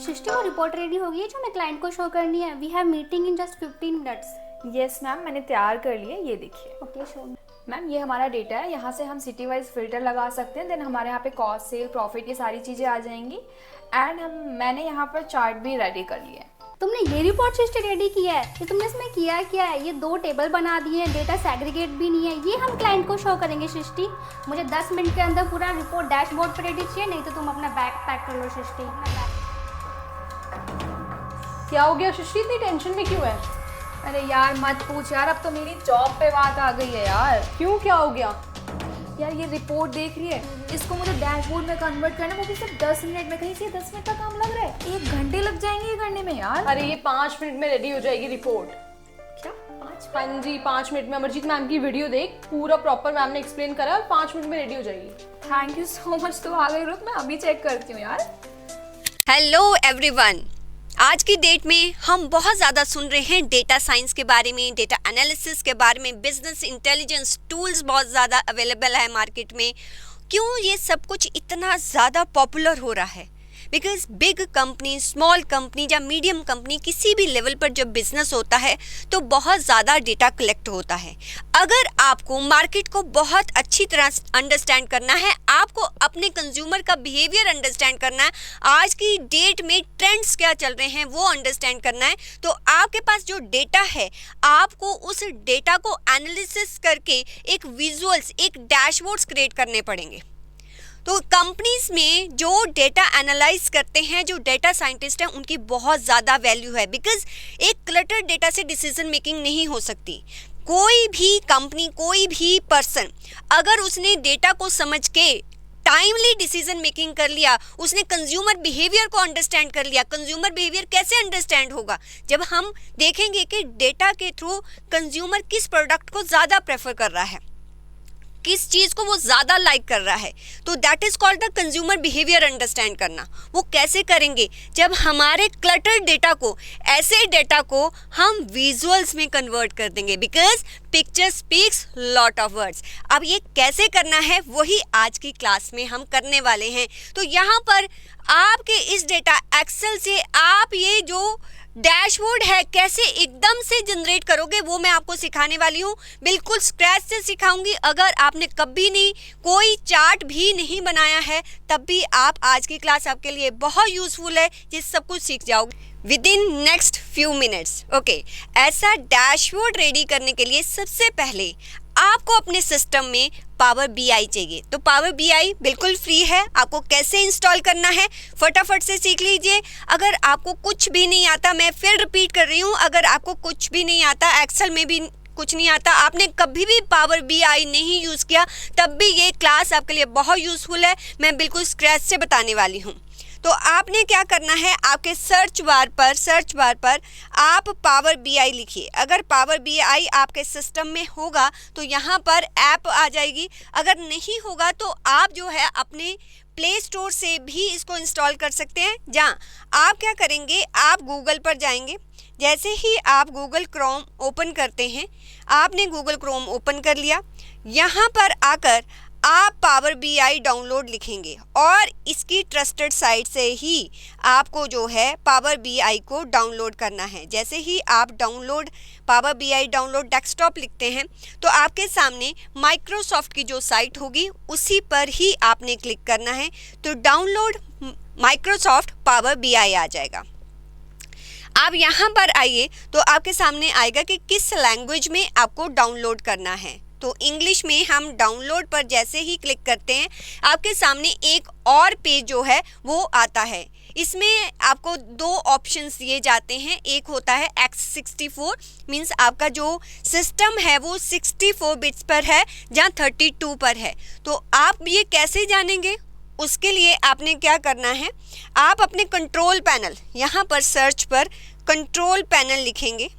सृष्टि, वो report ready हो गई है जो हमें क्लाइंट को शो करनी है। We have meeting in just 15 minutes. Yes ma'am, मैंने तैयार कर लिया, ये देखिए। Okay, show. मैम ये हमारा डेटा है, यहाँ से हम सिटी वाइज फिल्टर लगा सकते हैं। देन हमारे यहाँ पे कॉस्ट, सेल, प्रॉफिट, ये सारी चीज़ें आ जाएंगी। एंड मैंने यहाँ पर चार्ट भी रेडी कर लिया है। तुमने ये रिपोर्ट सृष्टि रेडी किया है? ये तुमने इसमें किया क्या है? ये 2 टेबल बना दिए हैं, डेटा सेग्रीगेट भी नहीं है। ये हम क्लाइंट को शो करेंगे सृष्टि। मुझे 10 मिनट के अंदर पूरा रिपोर्ट डैशबोर्ड पर रेडी चाहिए, नहीं तो तुम अपना बैग पैक कर लो सृष्टि। क्या हो गया सृष्टि, इतनी टेंशन में क्यों है? अरे यार मत पूछ यार, अब तो मेरी जॉब पे बात आ गई है यार। क्यों, क्या हो गया? यार ये रिपोर्ट देख रही है, इसको मुझे डैशबोर्ड में कन्वर्ट करना, वो भी सिर्फ 10 मिनट में। कहीं से 10 मिनट का काम लग रहा है, 1 घंटे लग जाएंगे ये करने में यार। अरे ये 5 मिनट में रेडी हो जाएगी रिपोर्ट। क्या 5? हाँ जी, 5 मिनट में। अमरजीत मैम की वीडियो देख, पूरा प्रॉपर मैम ने एक्सप्लेन करा और 5 मिनट में रेडी हो जाएगी। Thank you so much. तो आ गई, रुक मैं अभी चेक करती हूँ यार। हेलो एवरीवन, आज की डेट में हम बहुत ज़्यादा सुन रहे हैं डेटा साइंस के बारे में, डेटा एनालिसिस के बारे में, बिजनेस इंटेलिजेंस टूल्स बहुत ज़्यादा अवेलेबल है मार्केट में। क्यों ये सब कुछ इतना ज़्यादा पॉपुलर हो रहा है? Because big company, small company या मीडियम कंपनी, किसी भी लेवल पर जब बिजनेस होता है तो बहुत ज़्यादा डेटा कलेक्ट होता है। अगर आपको मार्केट को बहुत अच्छी तरह अंडरस्टैंड करना है, आपको अपने कंज्यूमर का बिहेवियर अंडरस्टैंड करना है, आज की डेट में ट्रेंड्स क्या चल रहे हैं वो अंडरस्टैंड करना है, तो आपके पास जो डेटा है आपको उस डेटा को एनालिसिस करके एक विजुअल्स, एक डैशबोर्ड्स क्रिएट करने पड़ेंगे। तो कंपनीज में जो डेटा एनालाइज करते हैं, जो डेटा साइंटिस्ट हैं, उनकी बहुत ज़्यादा वैल्यू है। बिकॉज एक क्लटर डेटा से डिसीजन मेकिंग नहीं हो सकती। कोई भी कंपनी, कोई भी पर्सन अगर उसने डेटा को समझ के टाइमली डिसीजन मेकिंग कर लिया, उसने कंज्यूमर बिहेवियर को अंडरस्टैंड कर लिया। कंज्यूमर बिहेवियर कैसे अंडरस्टैंड होगा? जब हम देखेंगे कि डेटा के थ्रू कंज्यूमर किस प्रोडक्ट को ज़्यादा प्रेफर कर रहा है, किस चीज़ को वो ज़्यादा लाइक कर रहा है, तो that is called the consumer behaviour understand करना। वो कैसे करेंगे? जब हमारे क्लटर डेटा को, ऐसे डेटा को हम विजुअल्स में कन्वर्ट कर देंगे। Because picture speaks lot of words. अब ये कैसे करना है वही आज की क्लास में हम करने वाले हैं। तो यहाँ पर आपके इस डेटा एक्सेल से आप ये जो डैशबोर्ड है कैसे एकदम से जनरेट करोगे वो मैं आपको सिखाने वाली हूँ। बिल्कुल स्क्रैच से सिखाऊंगी। अगर आपने कभी नहीं कोई चार्ट भी नहीं बनाया है तब भी आप, आज की क्लास आपके लिए बहुत यूजफुल है, ये सब कुछ सीख जाओगे with in next few minutes. Okay, ऐसा डैशबोर्ड रेडी करने के लिए सबसे पहले आपको अपने सिस्टम में पावर बीआई चाहिए। तो पावर बीआई बिल्कुल फ्री है, आपको कैसे इंस्टॉल करना है फटाफट से सीख लीजिए। अगर आपको कुछ भी नहीं आता, मैं फिर रिपीट कर रही हूँ, अगर आपको कुछ भी नहीं आता, एक्सेल में भी कुछ नहीं आता, आपने कभी भी पावर बीआई नहीं यूज़ किया, तब भी ये क्लास आपके लिए बहुत यूज़फुल है। मैं बिल्कुल स्क्रैच से बताने वाली हूँ। तो आपने क्या करना है, आपके सर्च बार पर आप पावर बीआई लिखिए। अगर पावर बीआई आपके सिस्टम में होगा तो यहाँ पर ऐप आ जाएगी। अगर नहीं होगा तो आप जो है अपने प्ले स्टोर से भी इसको इंस्टॉल कर सकते हैं। जहाँ आप क्या करेंगे, आप गूगल पर जाएंगे। जैसे ही आप गूगल क्रोम ओपन करते हैं, आपने गूगल क्रोम ओपन कर लिया, यहाँ पर आकर आप पावर बीआई डाउनलोड लिखेंगे और इसकी ट्रस्टेड साइट से ही आपको जो है पावर बीआई को डाउनलोड करना है। जैसे ही आप पावर बीआई डाउनलोड डेस्कटॉप लिखते हैं तो आपके सामने माइक्रोसॉफ्ट की जो साइट होगी उसी पर ही आपने क्लिक करना है। तो डाउनलोड माइक्रोसॉफ्ट पावर बीआई आ जाएगा। आप यहाँ पर आइए तो आपके सामने आएगा कि किस लैंग्वेज में आपको डाउनलोड करना है। तो इंग्लिश में हम डाउनलोड पर जैसे ही क्लिक करते हैं आपके सामने एक और पेज जो है वो आता है। इसमें आपको 2 ऑप्शंस दिए जाते हैं। एक होता है x64, मींस आपका जो सिस्टम है वो 64 बिट्स पर है जहाँ 32 पर है। तो आप ये कैसे जानेंगे, उसके लिए आपने क्या करना है, आप अपने कंट्रोल पैनल, यहाँ पर सर्च पर कंट्रोल पैनल लिखेंगे।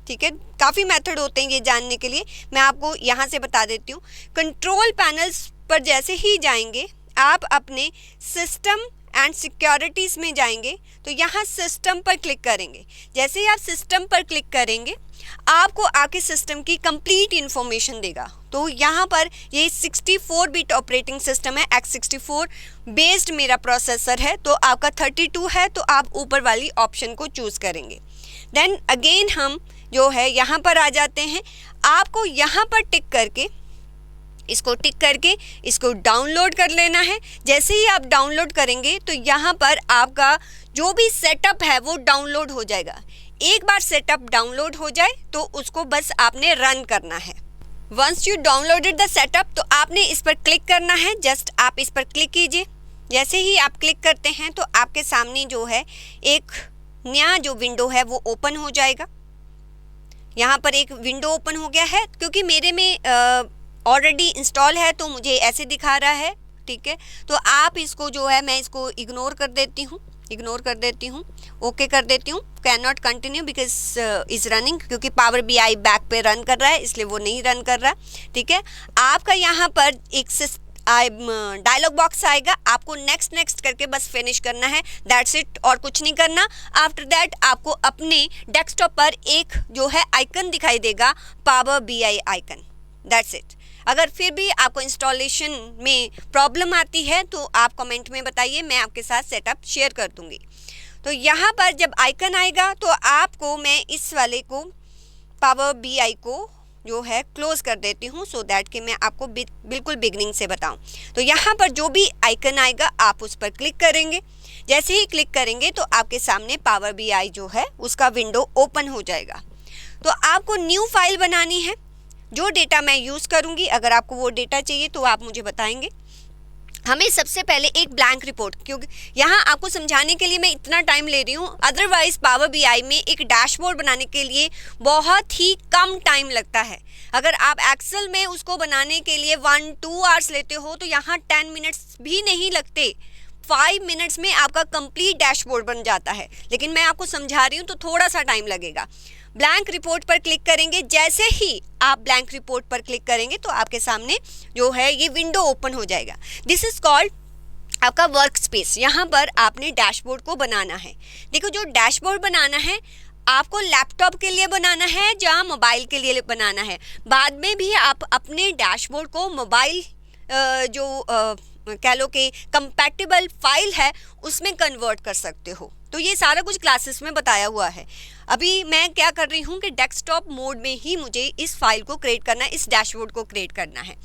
ठीक है, काफ़ी मेथड होते हैं ये जानने के लिए, मैं आपको यहाँ से बता देती हूँ। कंट्रोल पैनल्स पर जैसे ही जाएंगे आप अपने सिस्टम एंड सिक्योरिटीज़ में जाएंगे तो यहाँ सिस्टम पर क्लिक करेंगे। जैसे ही आप सिस्टम पर क्लिक करेंगे आपको आपके सिस्टम की कंप्लीट इन्फॉर्मेशन देगा। तो यहाँ पर ये 64 बिट ऑपरेटिंग सिस्टम है, x64 बेस्ड मेरा प्रोसेसर है, तो आपका 32 है तो आप ऊपर वाली ऑप्शन को चूज़ करेंगे। देन अगेन हम जो है यहाँ पर आ जाते हैं। आपको यहाँ पर टिक करके इसको डाउनलोड कर लेना है। जैसे ही आप डाउनलोड करेंगे तो यहाँ पर आपका जो भी सेटअप है वो डाउनलोड हो जाएगा। एक बार सेटअप डाउनलोड हो जाए तो उसको बस आपने रन करना है। Once you downloaded the setup तो आपने इस पर क्लिक करना है। जस्ट आप इस पर क्लिक कीजिए। जैसे ही आप क्लिक करते हैं तो आपके सामने जो है एक नया जो विंडो है वो ओपन हो जाएगा। यहाँ पर एक विंडो ओपन हो गया है, क्योंकि मेरे में ऑलरेडी इंस्टॉल है तो मुझे ऐसे दिखा रहा है, ठीक है। तो आप इसको जो है मैं इसको इग्नोर कर देती हूँ, ओके कर देती हूँ। Can not continue because is running, क्योंकि पावर BI बैक पे रन कर रहा है इसलिए वो नहीं रन कर रहा, ठीक है। आपका यहाँ पर एक डायलॉग बॉक्स आएगा, आपको नेक्स्ट करके बस फिनिश करना है, दैट्स इट, और कुछ नहीं करना। आफ्टर दैट आपको अपने डेस्कटॉप पर एक जो है आइकन दिखाई देगा, power BI icon, that's it. अगर फिर भी आपको इंस्टॉलेशन में प्रॉब्लम आती है तो आप कमेंट में बताइए, मैं आपके साथ सेटअप शेयर कर दूंगी। तो यहाँ पर जब आइकन आएगा तो आपको मैं इस वाले को पावर BI को जो है क्लोज कर देती हूँ, सो दैट कि मैं आपको बिल्कुल बिगनिंग से बताऊँ। तो यहाँ पर जो भी आइकन आएगा आप उस पर क्लिक करेंगे। जैसे ही क्लिक करेंगे तो आपके सामने पावर BI जो है उसका विंडो ओपन हो जाएगा। तो आपको न्यू फाइल बनानी है। जो डेटा मैं यूज़ करूँगी, अगर आपको वो डेटा चाहिए तो आप मुझे बताएंगे। हमें सबसे पहले एक ब्लैंक रिपोर्ट, क्योंकि यहाँ आपको समझाने के लिए मैं इतना टाइम ले रही हूँ, अदरवाइज पावर BI में एक डैशबोर्ड बनाने के लिए बहुत ही कम टाइम लगता है। अगर आप एक्सेल में उसको बनाने के लिए 1-2 आवर्स लेते हो तो यहाँ 10 मिनट्स भी नहीं लगते, 5 मिनट्स में आपका कंप्लीट डैशबोर्ड बन जाता है। लेकिन मैं आपको समझा रही हूँ तो थोड़ा सा टाइम लगेगा। ब्लैंक रिपोर्ट पर क्लिक करेंगे। जैसे ही आप ब्लैंक रिपोर्ट पर क्लिक करेंगे तो आपके सामने जो है ये विंडो ओपन हो जाएगा। दिस इज कॉल्ड आपका वर्क स्पेस। यहाँ पर आपने डैशबोर्ड को बनाना है। देखो, जो डैशबोर्ड बनाना है आपको लैपटॉप के लिए बनाना है या मोबाइल के लिए बनाना है। बाद में भी आप अपने डैशबोर्ड को मोबाइल कह लो कि कंपैटिबल फाइल है उसमें कन्वर्ट कर सकते हो। तो ये सारा कुछ क्लासेस में बताया हुआ है। अभी मैं क्या कर रही हूँ कि डेस्कटॉप मोड में ही मुझे इस फाइल को क्रिएट करना है, इस डैशबोर्ड को क्रिएट करना है।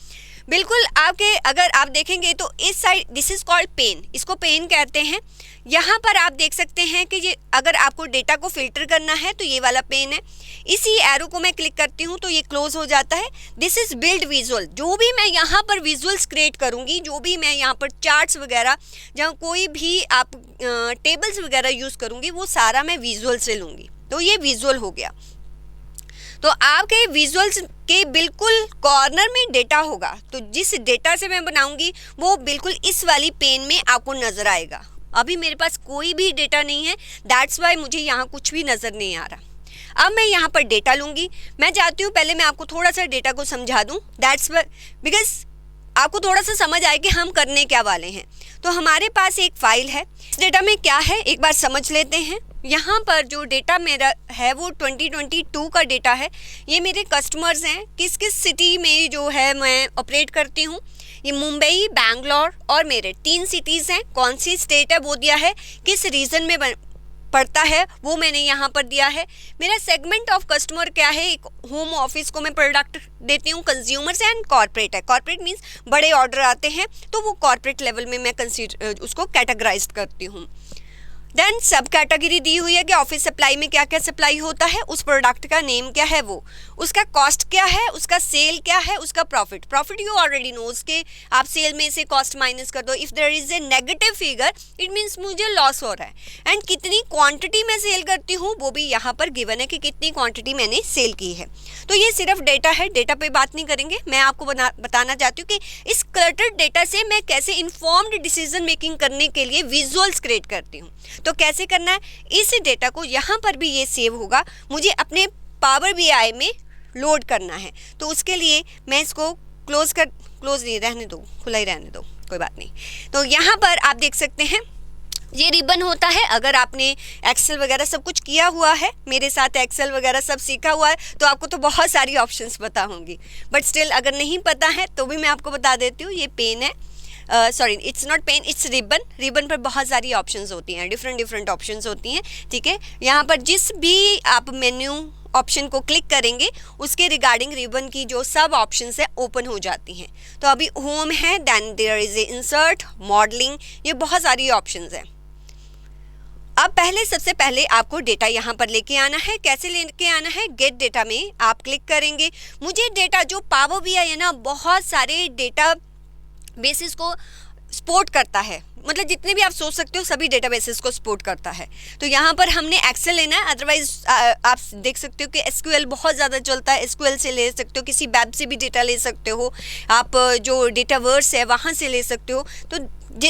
बिल्कुल आपके अगर आप देखेंगे तो इस side this is called pen, इसको पेन कहते हैं। यहाँ पर आप देख सकते हैं कि ये अगर आपको डेटा को फिल्टर करना है तो ये वाला पेन है। इसी एरो को मैं क्लिक करती हूँ तो ये क्लोज हो जाता है। This is build visual. जो भी मैं यहाँ पर विजुअल्स क्रिएट करूँगी, जो भी मैं यहाँ पर चार्ट्स वगैरह, जहाँ कोई भी आप टेबल्स वगैरह यूज़ करूँगी वो सारा मैं विजुअल से लूँगी। तो ये विजुअल हो गया। तो आपके विजुअल्स के बिल्कुल कॉर्नर में डेटा होगा। तो जिस डेटा से मैं बनाऊंगी वो बिल्कुल इस वाली पेन में आपको नज़र आएगा। अभी मेरे पास कोई भी डेटा नहीं है, दैट्स वाई मुझे यहाँ कुछ भी नज़र नहीं आ रहा। अब मैं यहाँ पर डेटा लूँगी। मैं चाहती हूँ पहले मैं आपको थोड़ा सा डेटा को समझा दूँ, दैट्स वाई बिकॉज आपको थोड़ा सा समझ आए कि हम करने क्या वाले हैं। तो हमारे पास एक फ़ाइल है। इस डेटा में क्या है एक बार समझ लेते हैं। यहाँ पर जो डेटा मेरा है वो 2022 का डेटा है। ये मेरे कस्टमर्स हैं, किस किस सिटी में जो है मैं ऑपरेट करती हूँ। ये मुंबई, बैंगलोर और मेरठ 3 सिटीज़ हैं। कौन सी स्टेट है वो दिया है, किस रीजन में पड़ता है वो मैंने यहाँ पर दिया है। मेरा सेगमेंट ऑफ कस्टमर क्या है, एक होम ऑफिस को मैं प्रोडक्ट देती हूँ, कंज्यूमर्स एंड कॉर्पोरेट है। कॉर्पोरेट मीन्स बड़े ऑर्डर आते हैं तो वो कॉर्पोरेट लेवल में मैं उसको कैटेगराइज करती हूँ। देन सब कैटेगरी दी हुई है कि ऑफिस सप्लाई में क्या क्या सप्लाई होता है, उस प्रोडक्ट का नेम क्या है, वो उसका कॉस्ट क्या है, उसका सेल क्या है, उसका प्रॉफिट यू ऑलरेडी नोज के आप सेल में से कॉस्ट माइनस कर दो। If there is a negative figure it means मुझे लॉस हो रहा है। एंड कितनी क्वांटिटी मैं सेल करती हूँ वो भी यहाँ पर गिवन है कि कितनी क्वांटिटी मैंने सेल की है। तो ये सिर्फ डेटा है, डेटा पे बात नहीं करेंगे। मैं आपको बताना चाहती हूँ कि इस क्लटर्ड डेटा से मैं कैसे इन्फॉर्म्ड डिसीजन मेकिंग करने के लिए विजुअल्स क्रिएट करती हूँ। तो कैसे करना है, इस डेटा को यहाँ पर भी ये सेव होगा, मुझे अपने पावर BI में लोड करना है। तो उसके लिए मैं इसको क्लोज नहीं रहने दो, खुला ही रहने दो, कोई बात नहीं। तो यहाँ पर आप देख सकते हैं ये रिबन होता है। अगर आपने एक्सेल वगैरह सब कुछ किया हुआ है, मेरे साथ एक्सेल वगैरह सब सीखा हुआ है, तो आपको तो बहुत सारी ऑप्शंस पता होंगी, बट स्टिल अगर नहीं पता है तो भी मैं आपको बता देती हूँ। ये पेन है, sorry it's not pen, it's ribbon. Ribbon पर बहुत सारी ऑप्शंस होती हैं, डिफरेंट ऑप्शंस होती हैं, ठीक है। यहाँ पर जिस भी आप मेन्यू ऑप्शन को क्लिक करेंगे उसके रिगार्डिंग रिबन की जो सब ऑप्शंस है ओपन हो जाती हैं। तो अभी होम है, then there is a insert, modelling, ये बहुत सारी ऑप्शंस हैं। अब सबसे पहले आपको डेटा यहाँ पर लेके आना है। कैसे लेके आना है? गेट डेटा में आप क्लिक करेंगे। मुझे डेटा जो पावर बीआई है ना, बहुत सारे डेटा बेसिस को सपोर्ट करता है, मतलब जितने भी आप सोच सकते हो सभी डेटाबेसेस को सपोर्ट करता है। तो यहाँ पर हमने एक्सेल लेना है, अदरवाइज आप देख सकते हो कि एसक्यूएल बहुत ज़्यादा चलता है, एसक्यूएल से ले सकते हो, किसी वेब से भी डेटा ले सकते हो आप, जो डेटावर्स है वहाँ से ले सकते हो। तो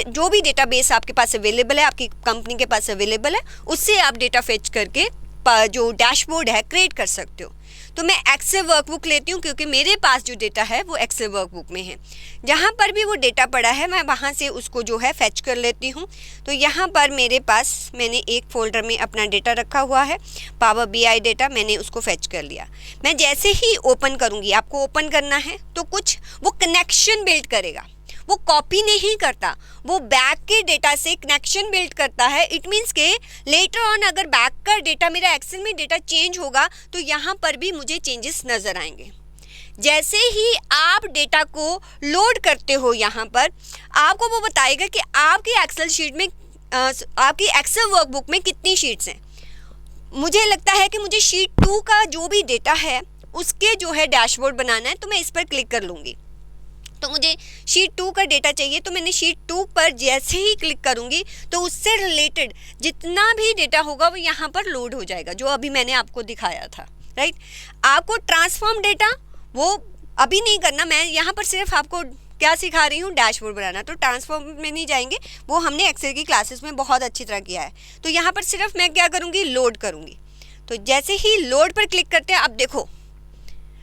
जो भी डेटाबेस आपके पास अवेलेबल है, आपकी कंपनी के पास अवेलेबल है, उससे आप डेटा फेच करके जो डैशबोर्ड है क्रिएट कर सकते हो। तो मैं एक्सेल वर्कबुक लेती हूँ क्योंकि मेरे पास जो डेटा है वो एक्सेल वर्कबुक में है। जहाँ पर भी वो डेटा पड़ा है मैं वहाँ से उसको जो है फेच कर लेती हूँ। तो यहाँ पर मेरे पास मैंने एक फ़ोल्डर में अपना डेटा रखा हुआ है, पावर बीआई डेटा, मैंने उसको फेच कर लिया। मैं जैसे ही ओपन करूँगी, आपको ओपन करना है तो कुछ वो कनेक्शन बिल्ड करेगा, वो कॉपी नहीं करता, वो बैक के डेटा से कनेक्शन बिल्ड करता है। इट मीन्स के लेटर ऑन अगर बैक का डेटा, मेरा एक्सेल में डेटा चेंज होगा तो यहाँ पर भी मुझे चेंजेस नज़र आएंगे। जैसे ही आप डेटा को लोड करते हो यहाँ पर आपको वो बताएगा कि आपकी एक्सेल शीट में आपकी एक्सेल वर्कबुक में कितनी शीट्स हैं। मुझे लगता है कि मुझे शीट 2 का जो भी डेटा है उसके जो है डैशबोर्ड बनाना है, तो मैं इस पर क्लिक कर लूँगी। तो मुझे शीट 2 का डेटा चाहिए, तो मैंने शीट 2 पर जैसे ही क्लिक करूंगी तो उससे रिलेटेड जितना भी डेटा होगा वो यहाँ पर लोड हो जाएगा, जो अभी मैंने आपको दिखाया था, राइट। आपको ट्रांसफॉर्म डेटा वो अभी नहीं करना, मैं यहाँ पर सिर्फ आपको क्या सिखा रही हूँ, डैशबोर्ड बनाना। तो ट्रांसफॉर्म में नहीं जाएंगे, वो हमने एक्सेल की क्लासेस में बहुत अच्छी तरह किया है। तो यहाँ पर सिर्फ मैं क्या करूँगी, लोड करूँगी। तो जैसे ही लोड पर क्लिक करते हैं, अब देखो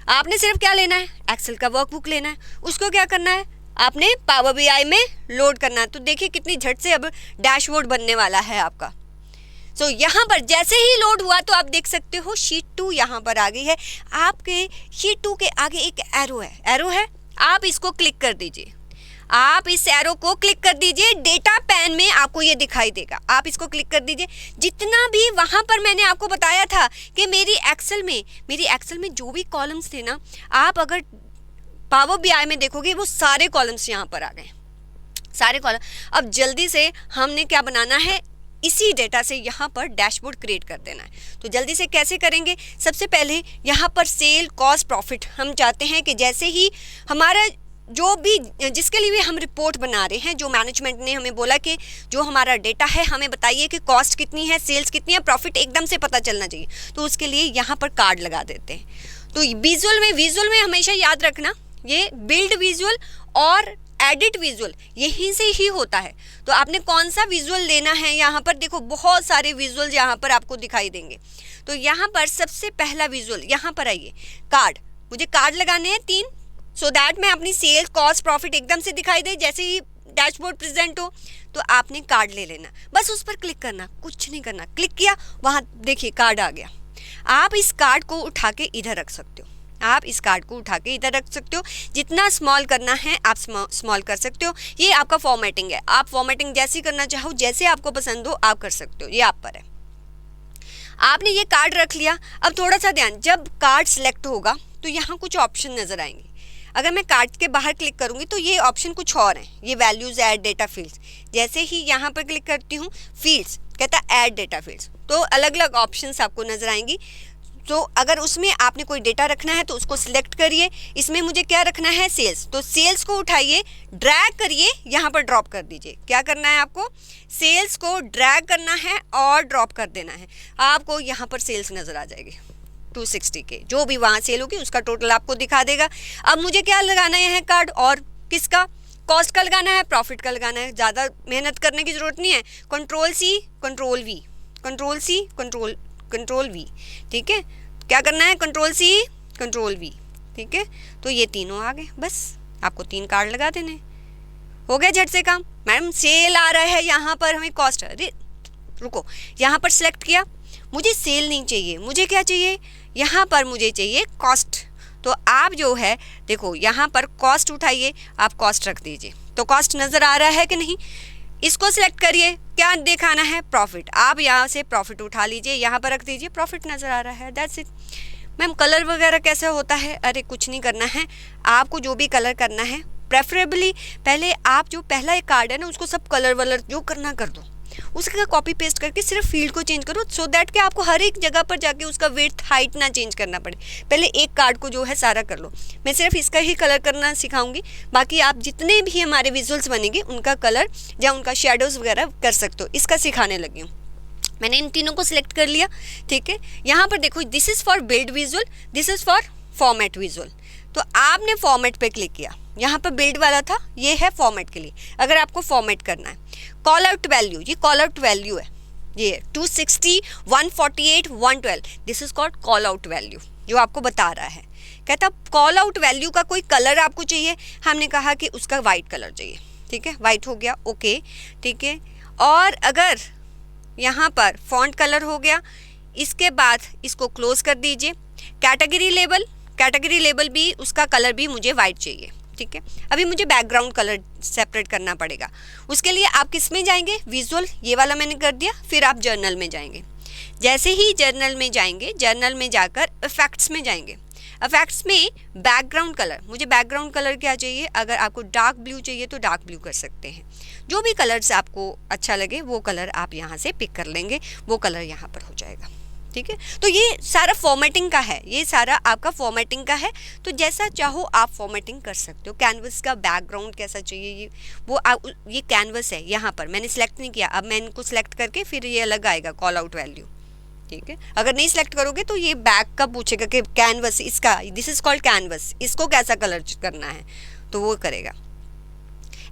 आपने सिर्फ क्या लेना है, एक्सेल का वर्कबुक लेना है, उसको क्या करना है, आपने पावर बीआई में लोड करना है। तो देखिए कितनी झट से अब डैशबोर्ड बनने वाला है आपका। सो यहाँ पर जैसे ही लोड हुआ तो आप देख सकते हो शीट 2 यहाँ पर आ गई है। आपके शीट 2 के आगे एक एरो है, आप इसको क्लिक कर दीजिए। आप इस एरो को क्लिक कर दीजिए, डेटा पैन में आपको ये दिखाई देगा, आप इसको क्लिक कर दीजिए। जितना भी वहाँ पर मैंने आपको बताया था कि मेरी एक्सेल में जो भी कॉलम्स थे ना, आप अगर पावर बीआई में देखोगे वो सारे कॉलम्स यहाँ पर आ गए, सारे कॉलम। अब जल्दी से हमने क्या बनाना है, इसी डेटा से यहाँ पर डैशबोर्ड क्रिएट कर देना है। तो जल्दी से कैसे करेंगे, सबसे पहले यहाँ पर सेल, कॉस्ट, प्रॉफिट हम चाहते हैं कि जैसे ही हमारा जो भी जिसके लिए भी हम रिपोर्ट बना रहे हैं, जो मैनेजमेंट ने हमें बोला कि जो हमारा डेटा है हमें बताइए कि कॉस्ट कितनी है, सेल्स कितनी है, प्रॉफिट एकदम से पता चलना चाहिए, तो उसके लिए यहाँ पर कार्ड लगा देते हैं। तो विजुअल में हमेशा याद रखना, ये बिल्ड विजुअल और एडिट विजुअल यहीं से ही होता है। तो आपने कौन सा विजुअल लेना है, यहाँ पर देखो बहुत सारे विजुअल यहाँ पर आपको दिखाई देंगे। तो यहाँ पर सबसे पहला विजुअल, यहाँ पर आइए, कार्ड, मुझे कार्ड लगाने हैं 3, सो दैट मैं अपनी सेल, कॉस्ट, प्रॉफिट एकदम से दिखाई दे जैसे ही डैशबोर्ड प्रेजेंट हो। तो आपने कार्ड ले लेना, बस उस पर क्लिक करना, कुछ नहीं करना, क्लिक किया, वहाँ देखिए कार्ड आ गया। आप इस कार्ड को उठा के इधर रख सकते हो, जितना स्मॉल करना है आप स्मॉल कर सकते हो। ये आपका फॉर्मेटिंग है, आप फॉर्मेटिंग जैसी करना चाहो, जैसे आपको पसंद हो आप कर सकते हो, ये आप पर है। आपने ये कार्ड रख लिया। अब थोड़ा सा ध्यान, जब कार्ड सिलेक्ट होगा तो यहाँ कुछ ऑप्शन नज़र आएंगे। अगर मैं कार्ड के बाहर क्लिक करूँगी तो ये ऑप्शन कुछ और हैं, ये वैल्यूज़, ऐड डेटा फील्ड्स। जैसे ही यहाँ पर क्लिक करती हूँ, फील्ड्स कहता है ऐड डेटा फील्ड्स, तो अलग अलग ऑप्शंस आपको नज़र आएंगी। तो अगर उसमें आपने कोई डेटा रखना है तो उसको सिलेक्ट करिए। इसमें मुझे क्या रखना है, सेल्स, तो सेल्स को उठाइए, ड्रैग करिए, यहाँ पर ड्रॉप कर दीजिए। क्या करना है आपको, सेल्स को ड्रैग करना है और ड्रॉप कर देना है। आपको यहाँ पर सेल्स नज़र आ जाएगी 260 के, जो भी वहाँ सेल होगी उसका टोटल आपको दिखा देगा। अब मुझे क्या लगाना है, कार्ड, और किसका, कॉस्ट का लगाना है, प्रॉफिट का लगाना है। ज़्यादा मेहनत करने की ज़रूरत नहीं है, control C control V, control C control V, ठीक है। क्या करना है, कंट्रोल सी कंट्रोल वी, ठीक है। तो ये तीनों आ गए, बस आपको 3 कार्ड लगा देने, हो गया झट से काम। मैडम सेल आ रहा है, यहाँ पर हमें कॉस्ट, अरे रुको, यहाँ पर सिलेक्ट किया, मुझे सेल नहीं चाहिए, मुझे क्या चाहिए, यहाँ पर मुझे चाहिए कॉस्ट। तो आप जो है देखो यहाँ पर कॉस्ट उठाइए, आप कॉस्ट रख दीजिए। तो कॉस्ट नज़र आ रहा है कि नहीं, इसको सिलेक्ट करिए, क्या दिखाना है, प्रॉफिट। आप यहाँ से प्रॉफिट उठा लीजिए, यहाँ पर रख दीजिए, प्रॉफिट नज़र आ रहा है, दैट्स इट। मैम कलर वगैरह कैसे होता है, अरे कुछ नहीं करना है, आपको जो भी कलर करना है प्रेफरेबली पहले आप जो पहला एक कार्ड है ना उसको सब कलर वलर जो करना कर दो, उसका कॉपी पेस्ट करके सिर्फ फील्ड को चेंज करो, सो दैट कि आपको हर एक जगह पर जाके उसका विड्थ हाइट ना चेंज करना पड़े। पहले एक कार्ड को जो है सारा कर लो। मैं सिर्फ इसका ही कलर करना सिखाऊंगी, बाकी आप जितने भी हमारे विजुअल्स बनेंगे उनका कलर या उनका शेडोज वगैरह कर सकते हो, इसका सिखाने लगी हूँ। मैंने इन तीनों को सिलेक्ट कर लिया, ठीक है। यहाँ पर देखो, this is for build visual, this is for format visual. तो आपने फॉर्मेट पे क्लिक किया, यहाँ पर बिल्ड वाला था, ये है फॉर्मेट के लिए, अगर आपको फॉर्मेट करना है। कॉल आउट वैल्यू, ये कॉल आउट वैल्यू है, ये 260, 148, 112, this is called call out value, जो आपको बता रहा है। कहता कॉल आउट वैल्यू का कोई कलर आपको चाहिए, हमने कहा कि उसका वाइट कलर चाहिए, ठीक है, वाइट हो गया, ओके, ठीक है। और अगर यहाँ पर फॉन्ट कलर हो गया, इसके बाद इसको क्लोज कर दीजिए। कैटेगरी लेबल भी उसका कलर भी मुझे वाइट चाहिए, ठीक है। अभी मुझे बैकग्राउंड कलर सेपरेट करना पड़ेगा, उसके लिए आप किस में जाएंगे, विजुअल, ये वाला मैंने कर दिया, फिर आप जर्नल में जाएंगे। जैसे ही जर्नल में जाएंगे, जर्नल में जाकर इफेक्ट्स में जाएंगे। इफेक्ट्स में बैकग्राउंड कलर, मुझे बैकग्राउंड कलर क्या चाहिए, अगर आपको डार्क ब्लू चाहिए तो डार्क ब्लू कर सकते हैं, जो भी कलर से आपको अच्छा लगे वो कलर आप यहाँ से पिक कर लेंगे, वो कलर यहाँ पर हो जाएगा, ठीक है। तो ये सारा फॉर्मेटिंग का है, ये सारा आपका फॉर्मेटिंग का है, तो जैसा चाहो आप फॉर्मेटिंग कर सकते हो। कैनवस का बैकग्राउंड कैसा चाहिए, ये वो आप, ये कैनवस है, यहाँ पर मैंने सेलेक्ट नहीं किया, अब मैं इनको सेलेक्ट करके फिर ये अलग आएगा कॉल आउट वैल्यू, ठीक है। अगर नहीं सेलेक्ट करोगे तो ये बैक का पूछेगा कि कैनवस इसका, दिस इज कॉल्ड कैनवस, इसको कैसा कलर करना है, तो वो करेगा।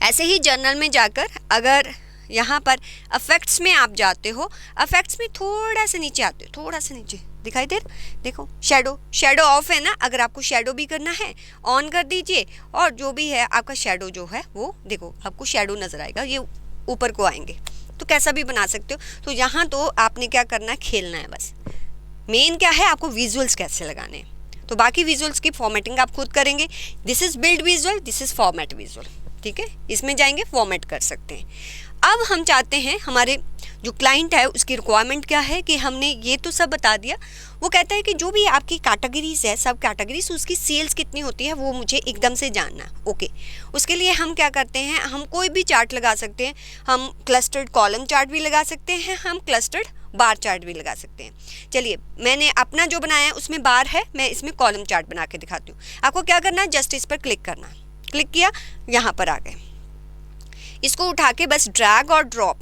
ऐसे ही जर्नल में जाकर अगर यहाँ पर इफेक्ट्स में आप जाते हो, इफेक्ट्स में थोड़ा सा नीचे आते हो, थोड़ा सा नीचे दिखाई दे, देखो शेडो ऑफ है ना, अगर आपको शेडो भी करना है ऑन कर दीजिए, और जो भी है आपका शेडो जो है वो देखो आपको शेडो नज़र आएगा, ये ऊपर को आएंगे, तो कैसा भी बना सकते हो। तो यहाँ तो आपने क्या करना है, खेलना है बस। मेन क्या है, आपको विजुअल्स कैसे लगाने हैं, तो बाकी विजुअल्स की फॉर्मेटिंग आप खुद करेंगे। This is build visual, this is format visual, ठीक है, इसमें जाएंगे फॉर्मेट कर सकते हैं। अब हम चाहते हैं, हमारे जो क्लाइंट है उसकी रिक्वायरमेंट क्या है, कि हमने ये तो सब बता दिया, वो कहता है कि जो भी आपकी कैटेगरीज है, सब कैटेगरीज, उसकी सेल्स कितनी होती है वो मुझे एकदम से जानना है, ओके। उसके लिए हम क्या करते हैं, हम कोई भी चार्ट लगा सकते हैं, हम क्लस्टर्ड कॉलम चार्ट भी लगा सकते हैं, हम क्लस्टर्ड बार चार्ट भी लगा सकते हैं। चलिए, मैंने अपना जो बनाया है उसमें बार है, मैं इसमें कॉलम चार्ट बना के दिखाती हूँ। आपको क्या करना है, जस्ट इस पर क्लिक करना, क्लिक किया, यहाँ पर आ गए, इसको उठा के बस ड्रैग और ड्रॉप,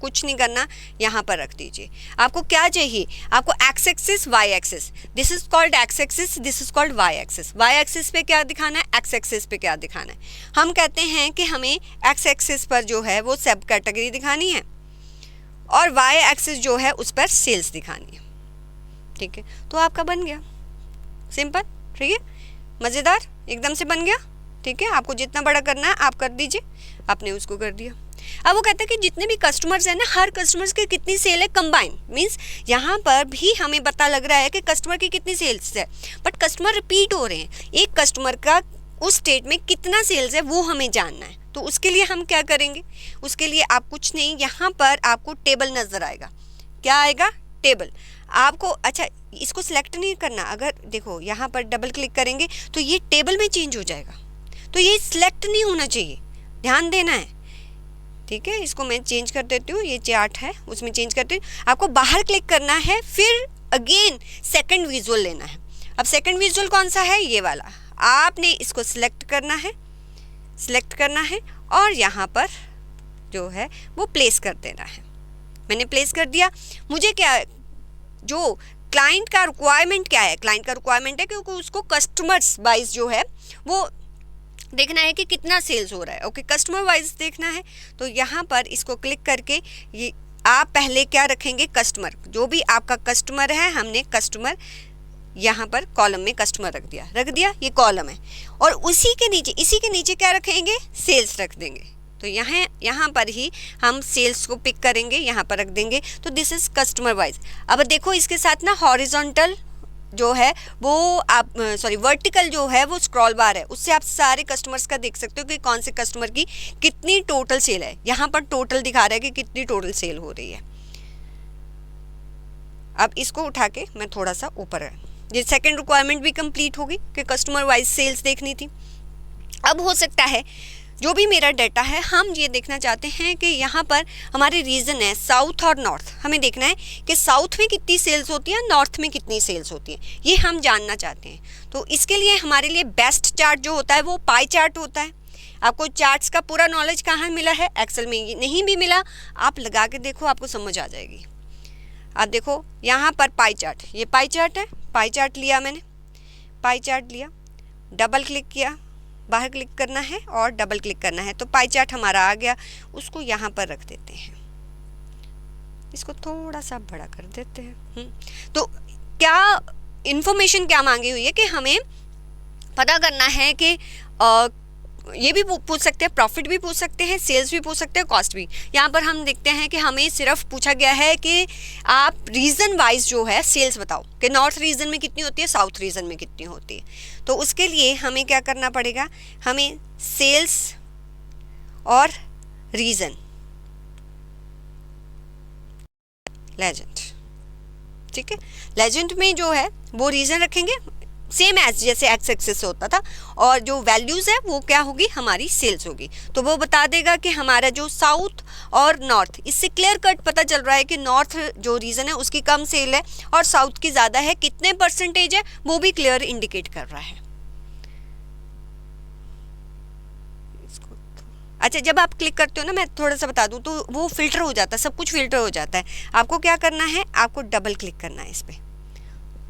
कुछ नहीं करना, यहाँ पर रख दीजिए। आपको क्या चाहिए, आपको X axis, Y axis, this is called X axis, this is called Y axis. Y axis पे क्या दिखाना है, एक्स एक्सिस पे क्या दिखाना है। हम कहते हैं कि हमें एक्स एक्सिस पर जो है वो सब कैटेगरी दिखानी है, और वाई एक्सिस जो है उस पर सेल्स दिखानी है, ठीक है। तो आपका बन गया सिंपल, ठीक है, मज़ेदार, एकदम से बन गया, ठीक है। आपको जितना बड़ा करना है आप कर दीजिए, आपने उसको कर दिया। अब वो कहता है कि जितने भी कस्टमर्स हैं ना, हर कस्टमर्स की कितनी सेल है कंबाइन, मींस यहाँ पर भी हमें पता लग रहा है कि कस्टमर की कितनी सेल्स है, बट कस्टमर रिपीट हो रहे हैं, एक कस्टमर का उस स्टेट में कितना सेल्स है वो हमें जानना है। तो उसके लिए हम क्या करेंगे, उसके लिए आप कुछ नहीं, यहाँ पर आपको टेबल नज़र आएगा, क्या आएगा, टेबल। आपको अच्छा इसको सिलेक्ट नहीं करना, अगर देखो यहाँ पर डबल क्लिक करेंगे तो ये टेबल में चेंज हो जाएगा, तो ये सिलेक्ट नहीं होना चाहिए, ध्यान देना है, ठीक है। इसको मैं चेंज कर देती हूँ, ये चार्ट है उसमें चेंज करती हूँ। आपको बाहर क्लिक करना है, फिर अगेन सेकंड विजुअल लेना है। अब सेकंड विजुअल कौन सा है, ये वाला, आपने इसको सिलेक्ट करना है, और यहाँ पर जो है वो प्लेस कर देना है। मैंने प्लेस कर दिया। मुझे क्या, जो क्लाइंट का रिक्वायरमेंट क्या है, क्लाइंट का रिक्वायरमेंट है क्योंकि उसको कस्टमर्स वाइज जो है वो देखना है कि कितना सेल्स हो रहा है, ओके, कस्टमर वाइज देखना है। तो यहाँ पर इसको क्लिक करके ये आप पहले क्या रखेंगे, कस्टमर, जो भी आपका कस्टमर है, हमने कस्टमर यहाँ पर कॉलम में कस्टमर रख दिया, ये कॉलम है, और इसी के नीचे क्या रखेंगे, सेल्स रख देंगे। तो यहाँ पर ही हम सेल्स को पिक करेंगे, यहाँ पर रख देंगे। तो दिस इज़ कस्टमर वाइज। अब देखो इसके साथ ना हॉरिजॉन्टल जो है वो आप वर्टिकल जो है वो स्क्रॉल बार है, उससे आप सारे कस्टमर्स का देख सकते हो कि कौन से कस्टमर की कितनी टोटल सेल है। यहाँ पर टोटल दिखा रहा है कि कितनी टोटल सेल हो रही है। अब इसको उठा के मैं थोड़ा सा ऊपर है, ये सेकंड रिक्वायरमेंट भी कंप्लीट होगी कि कस्टमर वाइज सेल्स देखनी थी। अब हो सकता है जो भी मेरा डाटा है हम ये देखना चाहते हैं कि यहाँ पर हमारे रीजन है साउथ और नॉर्थ, हमें देखना है कि साउथ में कितनी सेल्स होती है, नॉर्थ में कितनी सेल्स होती है, ये हम जानना चाहते हैं। तो इसके लिए हमारे लिए बेस्ट चार्ट जो होता है वो पाई चार्ट होता है। आपको चार्ट्स का पूरा नॉलेज कहाँ मिला है, एक्सेल में। ये नहीं भी मिला आप लगा के देखो, आपको समझ आ जाएगी। आप देखो यहाँ पर पाई चार्ट, ये पाई चार्ट है, पाई चार्ट लिया मैंने, पाई चार्ट लिया, डबल क्लिक किया, बाहर क्लिक करना है और डबल क्लिक करना है, तो पाई चार्ट हमारा आ गया। उसको यहाँ पर रख देते हैं, इसको थोड़ा सा बड़ा कर देते हैं। तो क्या इन्फॉर्मेशन क्या मांगी हुई है कि हमें पता करना है कि ये भी पूछ सकते हैं, प्रॉफिट भी पूछ सकते हैं, सेल्स भी पूछ सकते हैं, कॉस्ट भी। यहाँ पर हम देखते हैं कि हमें सिर्फ पूछा गया है कि आप रीजन वाइज जो है सेल्स बताओ कि नॉर्थ रीजन में कितनी होती है, साउथ रीजन में कितनी होती है। तो उसके लिए हमें क्या करना पड़ेगा, हमें सेल्स और रीजन लेजेंड, ठीक है, लेजेंड में जो है वो रीजन रखेंगे सेम एज जैसे एक्स एक्सिस से होता था, और जो वैल्यूज़ है वो क्या होगी, हमारी सेल्स होगी। तो वो बता देगा कि हमारा जो साउथ और नॉर्थ, इससे क्लियर कट पता चल रहा है कि नॉर्थ जो रीजन है उसकी कम सेल है और साउथ की ज़्यादा है, कितने परसेंटेज है वो भी क्लियर इंडिकेट कर रहा है। अच्छा, जब आप क्लिक करते हो ना, मैं थोड़ा सा बता दूं, तो वो फिल्टर हो जाता है, सब कुछ फिल्टर हो जाता है। आपको क्या करना है, आपको डबल क्लिक करना है इस पर,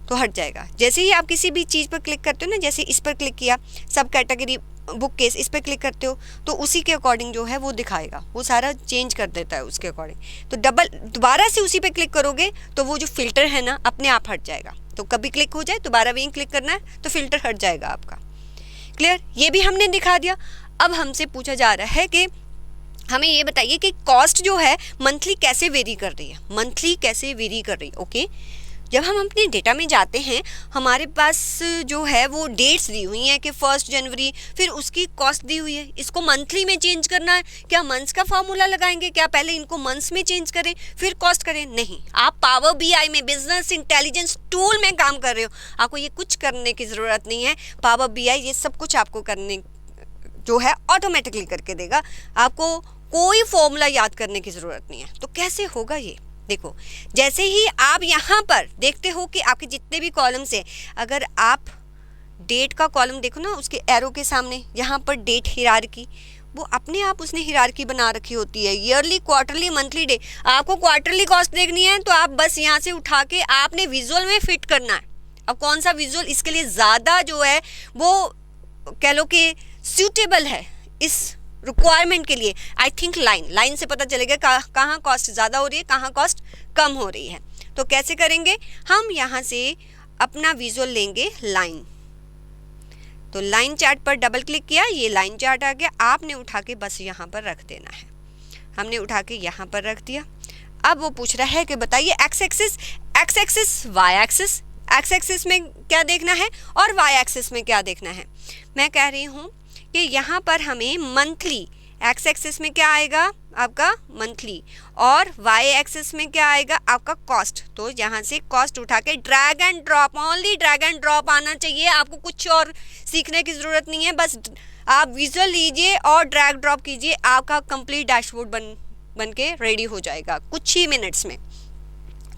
तो हट जाएगा। जैसे ही आप किसी भी चीज़ पर क्लिक करते हो ना, जैसे इस पर क्लिक किया, सब कैटेगरी बुक केस, इस पर क्लिक करते हो तो उसी के अकॉर्डिंग जो है वो दिखाएगा, वो सारा चेंज कर देता है उसके अकॉर्डिंग। तो दोबारा से उसी पे क्लिक करोगे तो वो जो फिल्टर है ना अपने आप हट जाएगा। तो कभी क्लिक हो जाए दोबारा वहीं क्लिक करना है तो फिल्टर हट जाएगा आपका। क्लियर, ये भी हमने दिखा दिया। अब हमसे पूछा जा रहा है कि हमें ये बताइए कि कॉस्ट जो है मंथली कैसे वेरी कर रही है, मंथली कैसे वेरी कर रही है। ओके, जब हम अपने डेटा में जाते हैं हमारे पास जो है वो डेट्स दी हुई हैं कि 1 जनवरी, फिर उसकी कॉस्ट दी हुई है। इसको मंथली में चेंज करना है, क्या मंथ्स का फॉर्मूला लगाएंगे, क्या पहले इनको मंथ्स में चेंज करें फिर कॉस्ट करें? नहीं, आप पावर बीआई में, बिजनेस इंटेलिजेंस टूल में काम कर रहे हो, आपको ये कुछ करने की ज़रूरत नहीं है। पावर बीआई ये सब कुछ आपको करने जो है ऑटोमेटिकली करके देगा, आपको कोई फॉर्मूला याद करने की ज़रूरत नहीं है। तो कैसे होगा ये देखो, जैसे ही आप यहाँ पर देखते हो कि आपके जितने भी कॉलम्स हैं, अगर आप डेट का कॉलम देखो ना, उसके एरो के सामने यहाँ पर डेट हिरार्की, वो अपने आप उसने हिरार्की बना रखी होती है, ईयरली, क्वार्टरली, मंथली, डे। आपको क्वार्टरली कॉस्ट देखनी है तो आप बस यहाँ से उठा के आपने विजुअल में फिट करना है। अब कौन सा विजुअल इसके लिए ज़्यादा जो है वो कह लो कि सूटेबल है इस रिक्वायरमेंट के लिए, आई थिंक लाइन से पता चलेगा कहाँ कॉस्ट ज़्यादा हो रही है, कहाँ कॉस्ट कम हो रही है। तो कैसे करेंगे, हम यहाँ से अपना विजुअल लेंगे लाइन। तो लाइन चार्ट पर डबल क्लिक किया, ये लाइन चार्ट आ गया, आपने उठा के बस यहाँ पर रख देना है। हमने उठा के यहाँ पर रख दिया। अब वो पूछ रहा है कि बताइए X axis, Y axis, X axis में क्या देखना है और वाई एक्सिस में क्या देखना है। मैं कह रही हूँ कि यहाँ पर हमें मंथली, एक्स एक्सिस में क्या आएगा आपका मंथली, और वाई एक्सिस में क्या आएगा आपका कॉस्ट। तो यहाँ से कॉस्ट उठा के drag and drop, only drag and drop आना चाहिए, आपको कुछ और सीखने की ज़रूरत नहीं है। बस आप विजुअल लीजिए और ड्रैग ड्रॉप कीजिए, आपका कंप्लीट डैशबोर्ड बन के रेडी हो जाएगा कुछ ही मिनट्स में।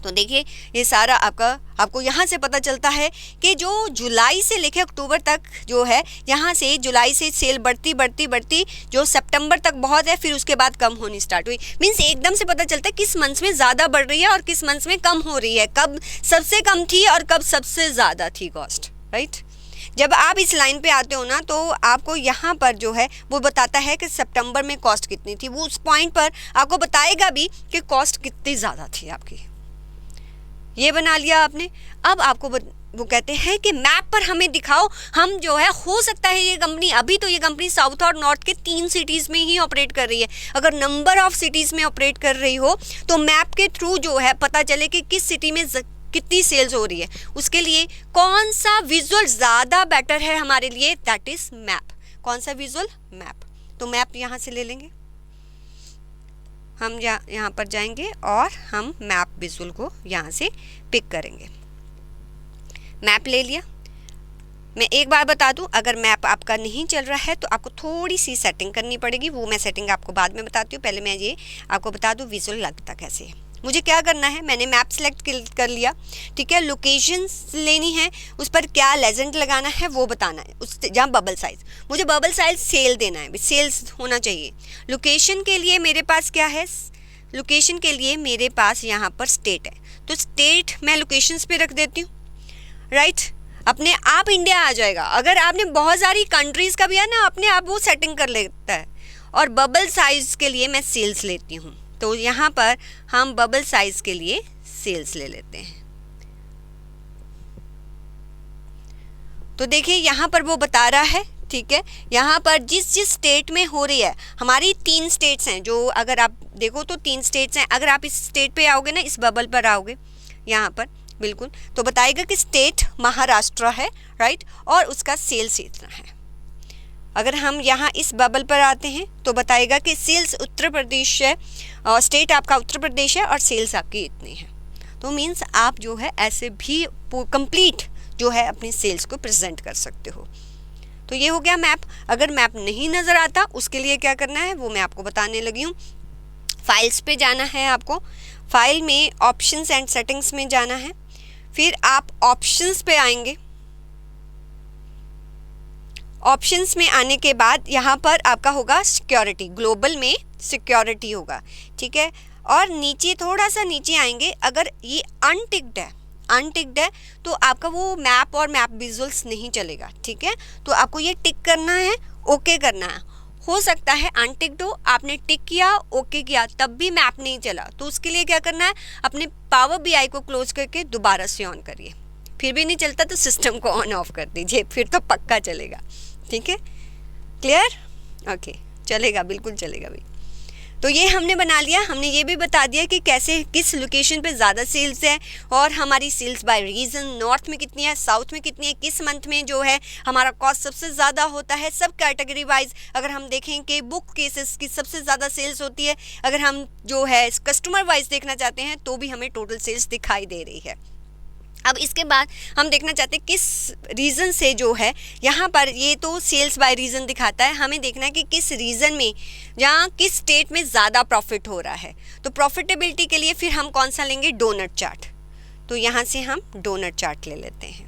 तो देखिए ये सारा आपको यहाँ से पता चलता है कि जो जुलाई से लेकर अक्टूबर तक जो है, यहाँ से जुलाई से सेल बढ़ती जो सितंबर तक बहुत है, फिर उसके बाद कम होनी स्टार्ट हुई। मीन्स एकदम से पता चलता है किस मंथ में ज़्यादा बढ़ रही है और किस मंथ में कम हो रही है, कब सबसे कम थी और कब सबसे ज़्यादा थी कॉस्ट, राइट। जब आप इस लाइन पे आते हो ना तो आपको यहाँ पर जो है वो बताता है कि सितंबर में कॉस्ट कितनी थी, वो उस पॉइंट पर आपको बताएगा भी कि कॉस्ट कितनी ज़्यादा थी आपकी। ये बना लिया आपने। अब आपको वो कहते हैं कि मैप पर हमें दिखाओ, हम जो है हो सकता है ये कंपनी, अभी तो ये कंपनी साउथ और नॉर्थ के 3 सिटीज़ में ही ऑपरेट कर रही है, अगर नंबर ऑफ सिटीज़ में ऑपरेट कर रही हो तो मैप के थ्रू जो है पता चले कि किस सिटी में कितनी सेल्स हो रही है, उसके लिए कौन सा विजुअल ज़्यादा बेटर है हमारे लिए, दैट इज़ मैप। कौन सा विजुअल? मैप। तो मैप यहाँ से ले लेंगे, हम यहाँ पर जाएंगे और हम मैप विजुअल को यहाँ से पिक करेंगे। मैप ले लिया। मैं एक बार बता दूं, अगर मैप आपका नहीं चल रहा है तो आपको थोड़ी सी सेटिंग करनी पड़ेगी, वो मैं सेटिंग आपको बाद में बताती हूँ। पहले मैं ये आपको बता दूं विजुअल लगता कैसे है। मुझे क्या करना है, मैंने मैप सेलेक्ट कर लिया, ठीक है। लोकेशन लेनी है, उस पर क्या लेजेंड लगाना है वो बताना है, उस जहाँ बबल साइज़, मुझे बबल साइज सेल देना है, सेल्स होना चाहिए। लोकेशन के लिए मेरे पास क्या है, लोकेशन के लिए मेरे पास यहाँ पर स्टेट है, तो स्टेट मैं लोकेशंस पे रख देती हूँ, राइट। अपने आप इंडिया आ जाएगा। अगर आपने बहुत सारी कंट्रीज़ का भी है ना, अपने आप वो सेटिंग कर लेता है। और बबल साइज़ के लिए मैं सेल्स लेती हूँ, तो यहाँ पर हम बबल साइज के लिए सेल्स ले लेते हैं। तो देखिए यहाँ पर वो बता रहा है, ठीक है। यहाँ पर जिस स्टेट में हो रही है, हमारी 3 स्टेट्स हैं, जो अगर आप देखो तो 3 स्टेट्स हैं। अगर आप इस स्टेट पे आओगे ना, इस बबल पर आओगे यहाँ पर बिल्कुल, तो बताएगा कि स्टेट महाराष्ट्र है, राइट, और उसका सेल्स इतना है। अगर हम यहाँ इस बबल पर आते हैं तो बताएगा कि सेल्स उत्तर प्रदेश है, और स्टेट आपका उत्तर प्रदेश है और सेल्स आपकी इतनी है। तो मीन्स आप जो है ऐसे भी कंप्लीट जो है अपनी सेल्स को प्रेजेंट कर सकते हो। तो ये हो गया मैप। अगर मैप नहीं नज़र आता उसके लिए क्या करना है वो मैं आपको बताने लगी हूँ। फाइल्स पे जाना है आपको, फाइल में ऑप्शंस एंड सेटिंग्स में जाना है, फिर आप ऑप्शंस पे आएंगे। ऑप्शंस में आने के बाद यहाँ पर आपका होगा सिक्योरिटी, ग्लोबल में सिक्योरिटी होगा, ठीक है। और नीचे थोड़ा सा नीचे आएंगे, अगर ये अनटिक्ड है तो आपका वो मैप और मैप विजुअल्स नहीं चलेगा, ठीक है। तो आपको ये टिक करना है, ओके करना है। हो सकता है अनटिक्ड हो, आपने टिक किया, ओके किया, तब भी मैप नहीं चला, तो उसके लिए क्या करना है, अपने पावर BI को क्लोज करके दोबारा से ऑन करिए। फिर भी नहीं चलता तो सिस्टम को ऑन ऑफ कर दीजिए, फिर तो पक्का चलेगा, ठीक है। क्लियर? ओके, चलेगा, बिल्कुल चलेगा भाई। तो ये हमने बना लिया। हमने ये भी बता दिया कि कैसे किस लोकेशन पे ज़्यादा सेल्स है, और हमारी सेल्स बाय रीजन, नॉर्थ में कितनी है, साउथ में कितनी है, किस मंथ में जो है हमारा कॉस्ट सबसे ज़्यादा होता है। सब कैटेगरी वाइज अगर हम देखें कि बुक केसेस की सबसे ज़्यादा सेल्स होती है, अगर हम जो है कस्टमर वाइज देखना चाहते हैं तो भी हमें टोटल सेल्स दिखाई दे रही है। अब इसके बाद हम देखना चाहते हैं किस रीज़न से जो है, यहाँ पर ये तो सेल्स बाय रीज़न दिखाता है, हमें देखना है कि किस रीज़न में, जहाँ किस स्टेट में ज़्यादा प्रॉफिट हो रहा है। तो प्रॉफिटेबिलिटी के लिए फिर हम कौन सा लेंगे, डोनट चार्ट। तो यहाँ से हम डोनट चार्ट ले लेते हैं।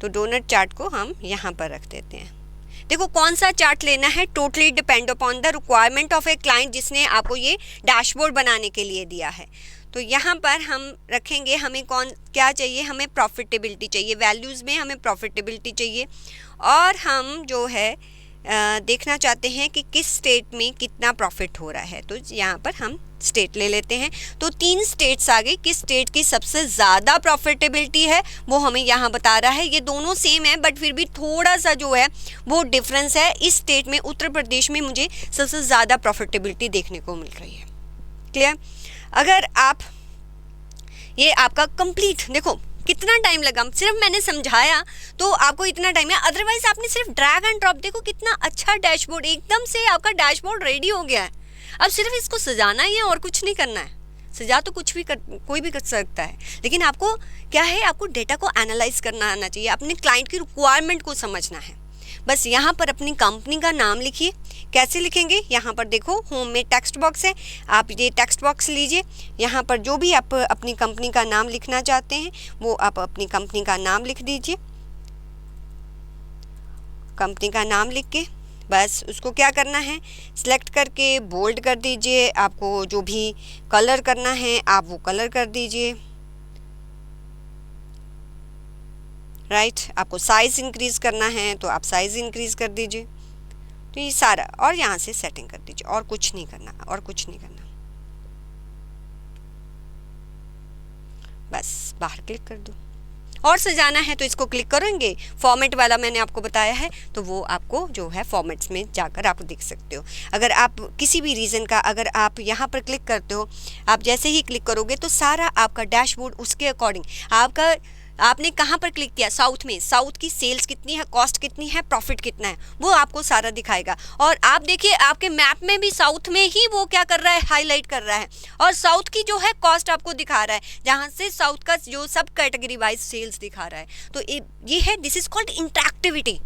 तो डोनट चार्ट को हम यहाँ पर रख देते हैं। देखो कौन सा चार्ट लेना है, totally depend upon the requirement of a client, जिसने आपको ये डैशबोर्ड बनाने के लिए दिया है। तो यहाँ पर हम रखेंगे, हमें क्या चाहिए, हमें प्रॉफिटेबिलिटी चाहिए, वैल्यूज़ में हमें प्रॉफिटेबिलिटी चाहिए, और हम जो है देखना चाहते हैं कि किस स्टेट में कितना प्रॉफिट हो रहा है। तो यहाँ पर हम स्टेट ले लेते हैं। तो 3 स्टेट्स आ गई, किस स्टेट की सबसे ज़्यादा प्रॉफिटेबिलिटी है वो हमें यहाँ बता रहा है। ये दोनों सेम है बट फिर भी थोड़ा सा जो है वो डिफरेंस है। इस स्टेट में, उत्तर प्रदेश में, मुझे सबसे ज़्यादा प्रॉफिटेबिलिटी देखने को मिल रही है। क्लियर? अगर आप ये आपका कंप्लीट, देखो कितना टाइम लगा, सिर्फ मैंने समझाया तो आपको इतना टाइम है, अदरवाइज आपने सिर्फ ड्रैग एंड ड्रॉप, देखो कितना अच्छा डैशबोर्ड, एकदम से आपका डैशबोर्ड रेडी हो गया है। अब सिर्फ इसको सजाना ही है और कुछ नहीं करना है। सजा तो कोई भी कर सकता है, लेकिन आपको क्या है, आपको डेटा को एनालाइज करना आना चाहिए, अपने क्लाइंट की रिक्वायरमेंट को समझना है। बस यहाँ पर अपनी कंपनी का नाम लिखिए। कैसे लिखेंगे, यहाँ पर देखो होम में टेक्स्ट बॉक्स है, आप ये टेक्स्ट बॉक्स लीजिए। यहाँ पर जो भी आप अपनी कंपनी का नाम लिखना चाहते हैं वो आप अपनी कंपनी का नाम लिख दीजिए। कंपनी का नाम लिख के बस उसको क्या करना है, सिलेक्ट करके बोल्ड कर दीजिए। आपको जो भी कलर करना है आप वो कलर कर दीजिए, राइट। आपको साइज़ इंक्रीज़ करना है तो आप साइज़ इंक्रीज़ कर दीजिए। तो ये सारा, और यहाँ से सेटिंग कर दीजिए, और कुछ नहीं करना, और कुछ नहीं करना, बस बाहर क्लिक कर दो। और सजाना है तो इसको क्लिक करेंगे, फॉर्मेट वाला मैंने आपको बताया है, तो वो आपको जो है फॉर्मेट्स में जाकर आप देख सकते हो। अगर आप किसी भी रीज़न का अगर आप यहाँ पर क्लिक करते हो, आप जैसे ही क्लिक करोगे तो सारा आपका डैशबोर्ड उसके अकॉर्डिंग आपने कहाँ पर क्लिक किया, साउथ में, साउथ की सेल्स कितनी है, कॉस्ट कितनी है, प्रॉफिट कितना है, वो आपको सारा दिखाएगा। और आप देखिए आपके मैप में भी साउथ में ही वो क्या कर रहा है, हाईलाइट कर रहा है, और साउथ की जो है कॉस्ट आपको दिखा रहा है, जहाँ से साउथ का जो सब कैटेगरी वाइज सेल्स दिखा रहा है। तो ये है, this is called interactivity.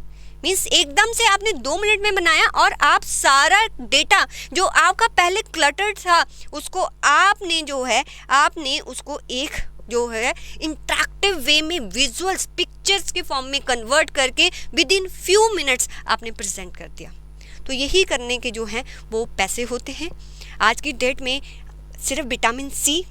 Means एकदम से आपने 2 मिनट में बनाया और आप सारा डेटा जो आपका पहले क्लटर्ड था उसको आपने उसको एक जो है इंटरैक्टिव वे में विजुअल्स, पिक्चर्स के फॉर्म में कन्वर्ट करके विद इन फ्यू मिनट्स आपने प्रेजेंट कर दिया। तो यही करने के जो हैं वो पैसे होते हैं। आज की डेट में सिर्फ vitamin C,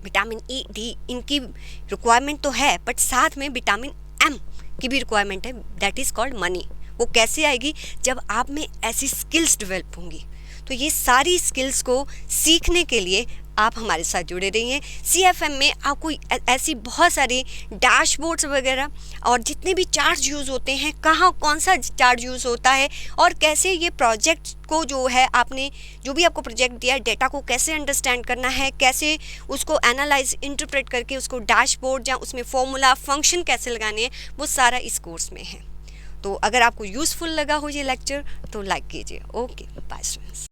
vitamin E, D इनकी रिक्वायरमेंट तो है, बट साथ में विटामिन एम की भी रिक्वायरमेंट है, दैट इज़ कॉल्ड मनी। वो कैसे आएगी, जब आप में ऐसी स्किल्स डेवलप होंगी। तो ये सारी स्किल्स को सीखने के लिए आप हमारे साथ जुड़े रहिए। CFM में आपको ऐसी बहुत सारी डैशबोर्ड्स वगैरह और जितने भी चार्ट यूज़ होते हैं, कहाँ कौन सा चार्ट यूज़ होता है और कैसे ये प्रोजेक्ट को जो है आपने जो भी आपको प्रोजेक्ट दिया है, डेटा को कैसे अंडरस्टैंड करना है, कैसे उसको एनालाइज इंटरप्रेट करके उसको डैशबोर्ड या उसमें फॉर्मूला फंक्शन कैसे लगाने हैं, वो सारा इस कोर्स में है। तो अगर आपको यूज़फुल लगा हो ये लेक्चर तो लाइक कीजिए। Okay, bye students.